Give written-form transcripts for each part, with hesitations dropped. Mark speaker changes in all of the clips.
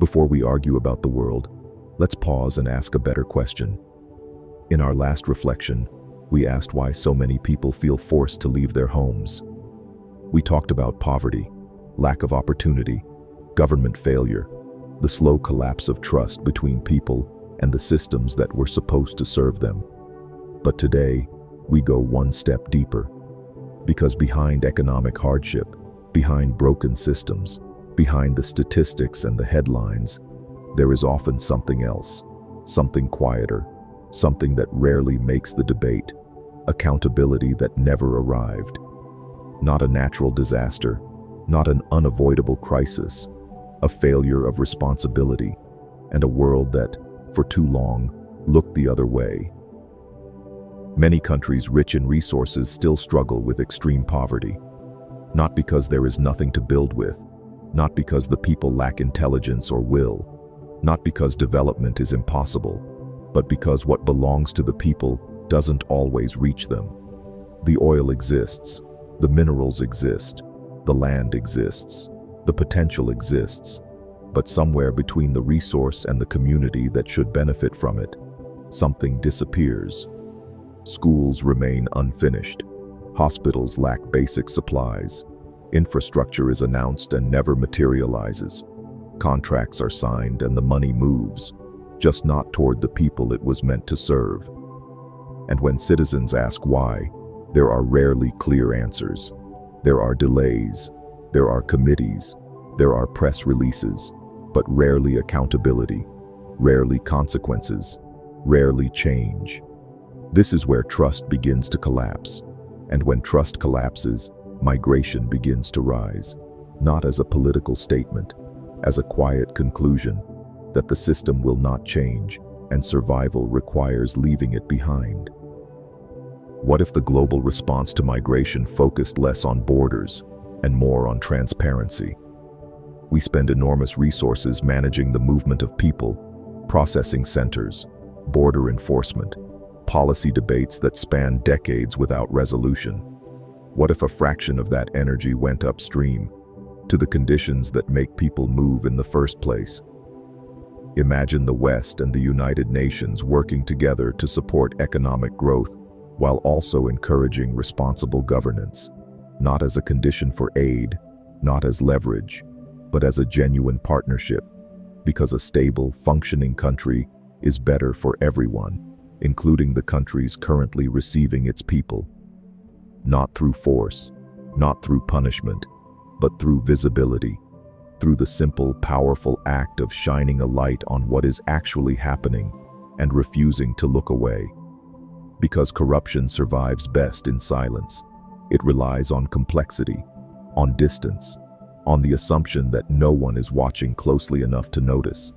Speaker 1: Before we argue about the world, let's pause and ask a better question. In our last reflection, we asked why so many people feel forced to leave their homes. We talked about poverty, lack of opportunity, government failure, the slow collapse of trust between people and the systems that were supposed to serve them. But today, we go one step deeper. Because behind economic hardship, behind broken systems, behind the statistics and the headlines, there is often something else, something quieter, something that rarely makes the debate, accountability that never arrived. Not a natural disaster, not an unavoidable crisis, a failure of responsibility, and a world that, for too long, looked the other way. Many countries rich in resources still struggle with extreme poverty, not because there is nothing to build with, not because the people lack intelligence or will, not because development is impossible, but because what belongs to the people doesn't always reach them. The oil exists, the minerals exist, the land exists, the potential exists, but somewhere between the resource and the community that should benefit from it, something disappears. Schools remain unfinished, hospitals lack basic supplies, infrastructure is announced and never materializes, contracts are signed and the money moves, just not toward the people it was meant to serve. And when citizens ask why, there are rarely clear answers. There are delays, there are committees, there are press releases, but rarely accountability, rarely consequences, rarely change. This is where trust begins to collapse. And when trust collapses, migration begins to rise, not as a political statement, as a quiet conclusion that the system will not change and survival requires leaving it behind. What if the global response to migration focused less on borders and more on transparency? We spend enormous resources managing the movement of people, processing centers, border enforcement, policy debates that span decades without resolution. What if a fraction of that energy went upstream, to the conditions that make people move in the first place? Imagine the West and the United Nations working together to support economic growth while also encouraging responsible governance, not as a condition for aid, not as leverage, but as a genuine partnership, because a stable, functioning country is better for everyone, including the countries currently receiving its people. Not through force, not through punishment, but through visibility, through the simple, powerful act of shining a light on what is actually happening and refusing to look away. Because corruption survives best in silence, it relies on complexity, on distance, on the assumption that no one is watching closely enough to notice.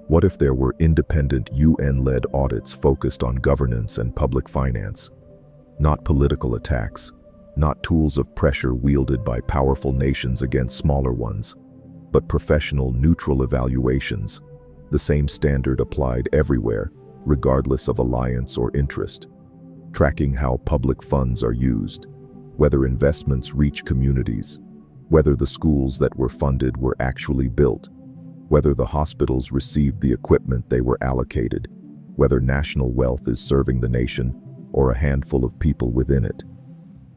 Speaker 1: What if there were independent UN-led audits focused on governance and public finance? Not political attacks, not tools of pressure wielded by powerful nations against smaller ones, but professional, neutral evaluations, the same standard applied everywhere, regardless of alliance or interest, tracking how public funds are used, whether investments reach communities, whether the schools that were funded were actually built, whether the hospitals received the equipment they were allocated, whether national wealth is serving the nation or a handful of people within it.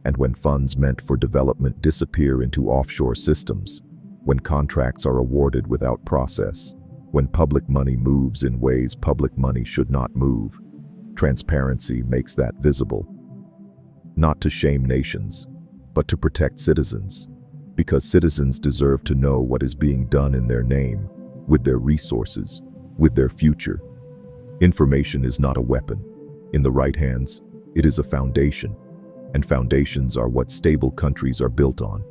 Speaker 1: And when funds meant for development disappear into offshore systems, when contracts are awarded without process, when public money moves in ways public money should not move, transparency makes that visible. Not to shame nations, but to protect citizens, because citizens deserve to know what is being done in their name, with their resources, with their future. Information is not a weapon. In the right hands, it is a foundation, and foundations are what stable countries are built on.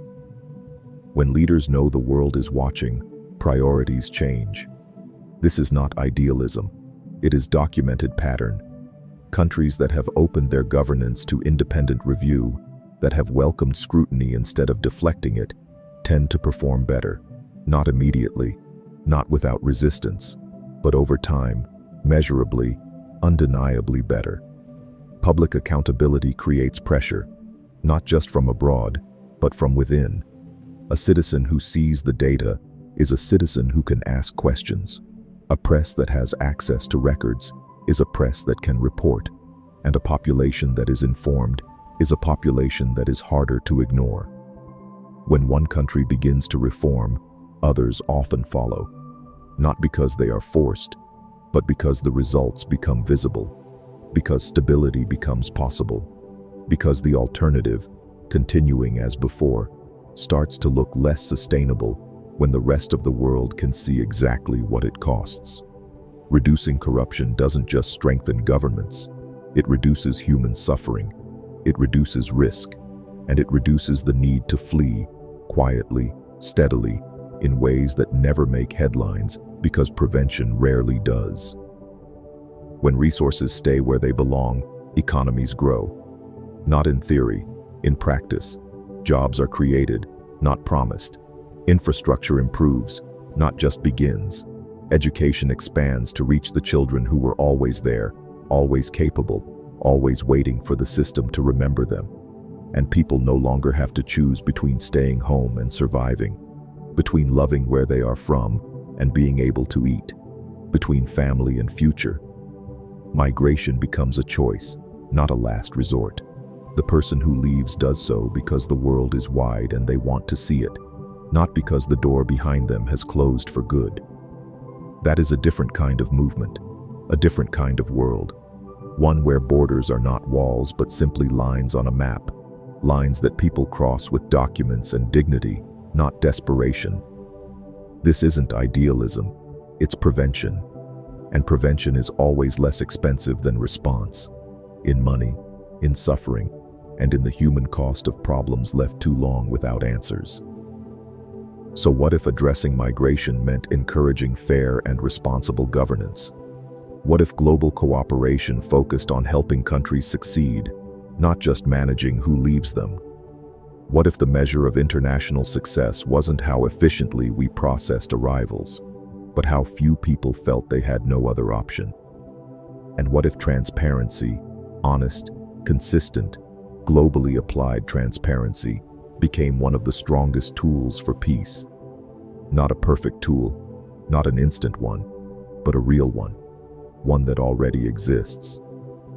Speaker 1: When leaders know the world is watching, priorities change. This is not idealism. It is documented pattern. Countries that have opened their governance to independent review, that have welcomed scrutiny instead of deflecting it, tend to perform better. Not immediately, not without resistance, but over time, measurably, undeniably better. Public accountability creates pressure, not just from abroad, but from within. A citizen who sees the data is a citizen who can ask questions. A press that has access to records is a press that can report. And a population that is informed is a population that is harder to ignore. When one country begins to reform, others often follow. Not because they are forced, but because the results become visible, because stability becomes possible, because the alternative, continuing as before, starts to look less sustainable when the rest of the world can see exactly what it costs. Reducing corruption doesn't just strengthen governments, it reduces human suffering, it reduces risk, and it reduces the need to flee quietly, steadily, in ways that never make headlines because prevention rarely does. When resources stay where they belong, economies grow. Not in theory, in practice. Jobs are created, not promised. Infrastructure improves, not just begins. Education expands to reach the children who were always there, always capable, always waiting for the system to remember them. And people no longer have to choose between staying home and surviving, between loving where they are from and being able to eat, between family and future. Migration becomes a choice, not a last resort. The person who leaves does so because the world is wide and they want to see it, not because the door behind them has closed for good. That is a different kind of movement, a different kind of world, one where borders are not walls but simply lines on a map, lines that people cross with documents and dignity, not desperation. This isn't idealism, it's prevention. And prevention is always less expensive than response, in money, in suffering, and in the human cost of problems left too long without answers. So what if addressing migration meant encouraging fair and responsible governance? What if global cooperation focused on helping countries succeed, not just managing who leaves them? What if the measure of international success wasn't how efficiently we processed arrivals, but how few people felt they had no other option? And what if transparency, honest, consistent, globally applied transparency, became one of the strongest tools for peace? Not a perfect tool, not an instant one, but a real one that already exists,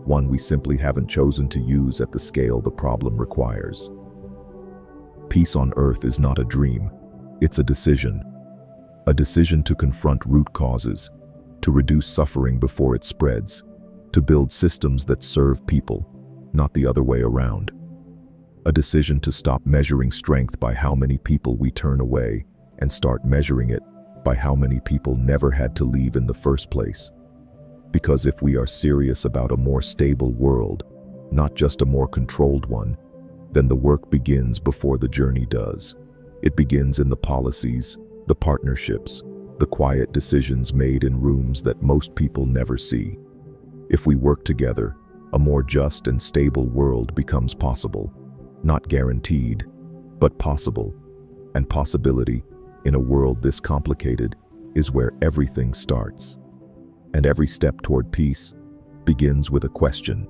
Speaker 1: one we simply haven't chosen to use at the scale the problem requires. Peace on Earth is not a dream, it's a decision to confront root causes, to reduce suffering before it spreads, to build systems that serve people, not the other way around. A decision to stop measuring strength by how many people we turn away and start measuring it by how many people never had to leave in the first place. Because if we are serious about a more stable world, not just a more controlled one, then the work begins before the journey does. It begins in the policies, the partnerships, the quiet decisions made in rooms that most people never see. If we work together, a more just and stable world becomes possible. Not guaranteed, but possible. And possibility, in a world this complicated, is where everything starts. And every step toward peace begins with a question.